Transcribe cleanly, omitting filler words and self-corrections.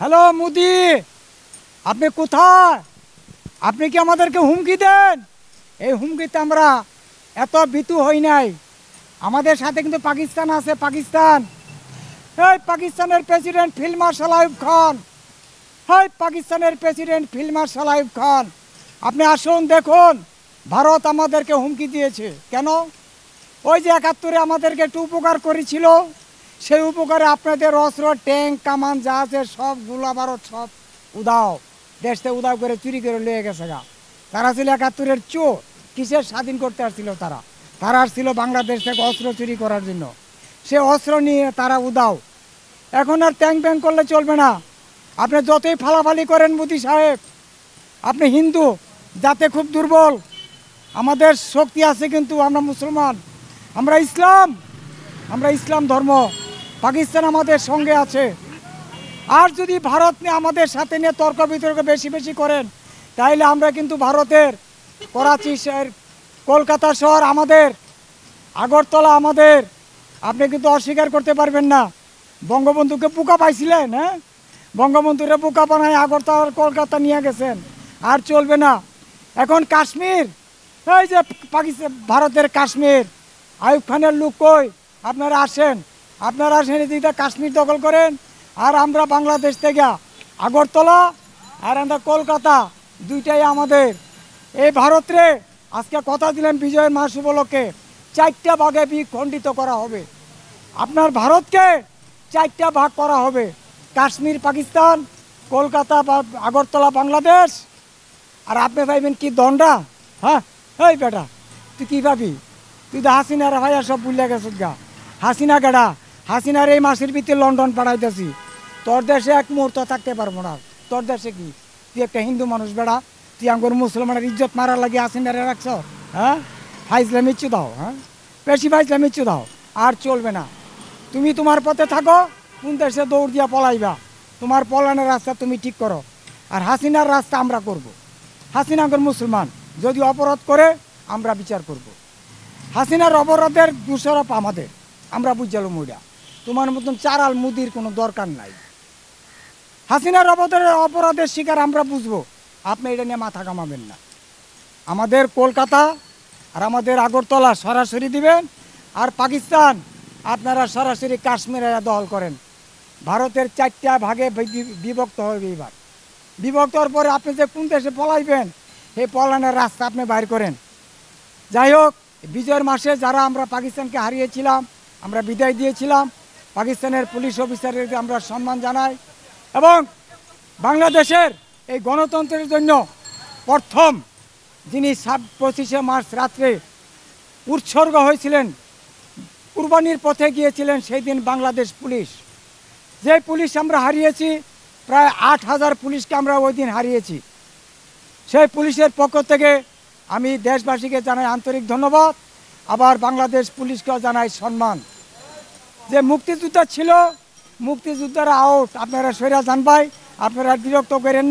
Hello Modi, আপনি কোথায়? আপনি কি আমাদেরকে হুমকি দেন? এই হুমকিতে আমরা এত ভীতু হই নাই। আমাদের সাথে কিন্তু পাকিস্তান আছে। পাকিস্তান, এই পাকিস্তানের president field marshal Ayub Khan, পাকিস্তানের president field marshal Ayub Khan, আপনি আসুন দেখুন। ভারত আমাদেরকে হুমকি দিয়েছে কেন? ওই যে 71-এ আমাদেরকে একটু উপকার করেছিল, সেই উপকারে আপনাদের অস্ত্র, ট্যাঙ্ক, কামান যা আছে সব গোলা বারুদ সব উদাও, দেশে উদাও করে চুরি করে লিয়ে গেছে গা। তারা ছিল 71-এর চোর। কিসের স্বাধীন করতে আসছিল তারা? তারা আসছিল বাংলাদেশ থেকে অস্ত্র চুরি করার জন্য। সে অস্ত্র নিয়ে তারা উদাও। এখন আর ট্যাঙ্ক ব্যাঙ্ক করলে চলবে না। আপনি যতই ফালাফালি করেন মোদি সাহেব, আপনি হিন্দু জাতে খুব দুর্বল। আমাদের শক্তি আছে কিন্তু আমরা মুসলমান, আমরা ইসলাম ধর্ম। পাকিস্তান আমাদের সঙ্গে আছে। আর যদি ভারত নিয়ে আমাদের সাথে নিয়ে তর্ক বিতর্ক বেশি বেশি করেন, তাইলে আমরা কিন্তু ভারতের করাচি শহর, কলকাতা শহর আমাদের, আগরতলা আমাদের। আপনি কিন্তু অস্বীকার করতে পারবেন না। বঙ্গবন্ধুকে বোকা পাইছিলেন, হ্যাঁ? বঙ্গবন্ধুরে বোকা বানায় আগরতলা কলকাতা নিয়ে গেছেন। আর চলবে না। এখন কাশ্মীর, এই যে পাকিস্তান ভারতের কাশ্মীর, আইয়ুব খানের লোক কই? আপনারা আসেন এদিকে কাশ্মীর দখল করেন। আর আমরা বাংলাদেশ থেকে আগরতলা আর আমরা কলকাতা, দুইটাই আমাদের। এই ভারতরে আজকে কথা দিলেন বিজয়ের মাস উপলক্ষে 4টা ভাগে বিখণ্ডিত করা হবে। আপনার ভারতকে 4টা ভাগ করা হবে। কাশ্মীর পাকিস্তান, কলকাতা বা আগরতলা বাংলাদেশ। আর আপনি ভাইবেন কি দণ্ডা? হ্যাঁ, এই বেটা তুই কী ভাবি? তুই তো হাসিনার ভাইয়া সব ভুলে গেছিস গা। হাসিনা গাড়া, হাসিনার এই মাসের ভিতরে লন্ডন পাঠাইতেছি। তোর দেশে এক মুহূর্ত থাকতে পারবো না। তোর দেশে কি? তুই একটা হিন্দু মানুষ বেড়া, তুই আমার মুসলমানের ইজ্জত মারার লাগে হাসিনারে রাখছ? হ্যাঁ, ফাইজলা মিচ্ছু দাও, হ্যাঁ বেশি ফাইজলা মিচ্ছু দাও। আর চলবে না। তুমি তোমার পথে থাকো, কোন দেশে দৌড় দিয়া পলাইবা, তোমার পলানোর রাস্তা তুমি ঠিক করো। আর হাসিনার রাস্তা আমরা করব। হাসিনা আমার মুসলমান, যদি অপরাধ করে আমরা বিচার করব। হাসিনার অপরাধের দোষারোপ আমাদের, আমরা বুঝালো মুইরা। তোমার মতন চারাল মুদির কোনো দরকার নাই। হাসিনার অপরাধের শিকার আমরা বুঝবো, আপনি এটা নিয়ে মাথা কামাবেন না। আমাদের কলকাতা আর আমাদের আগরতলা সরাসরি দিবেন। আর পাকিস্তান আপনারা সরাসরি কাশ্মীরে দখল করেন। ভারতের 4টা ভাগে বিভক্ত হবে। এবার বিভক্ত হওয়ার পরে আপনি যে কোন দেশে পলাইবেন, সেই পলানোর রাস্তা আপনি বাইর করেন। যাই হোক, বিজয়ের মাসে যারা আমরা পাকিস্তানকে হারিয়েছিলাম, আমরা বিদায় দিয়েছিলাম, পাকিস্তানের পুলিশ অফিসারদেরকে আমরা সম্মান জানাই। এবং বাংলাদেশের এই গণতন্ত্রের জন্য প্রথম যিনি 25শে মার্চ রাত্রে উৎসর্গ হয়েছিলেন, কুরবানির পথে গিয়েছিলেন, সেই দিন বাংলাদেশ পুলিশ। যে পুলিশ আমরা হারিয়েছি, প্রায় 8000 পুলিশকে আমরা ওই দিন হারিয়েছি। সেই পুলিশের পক্ষ থেকে আমি দেশবাসীকে জানাই আন্তরিক ধন্যবাদ। আবার বাংলাদেশ পুলিশকেও জানাই সম্মান। যে মুক্তিযোদ্ধা ছিল, মুক্তিযোদ্ধারা আউট, আপনারা সৈরা জানবাই, আপনারা বিরক্ত করেন।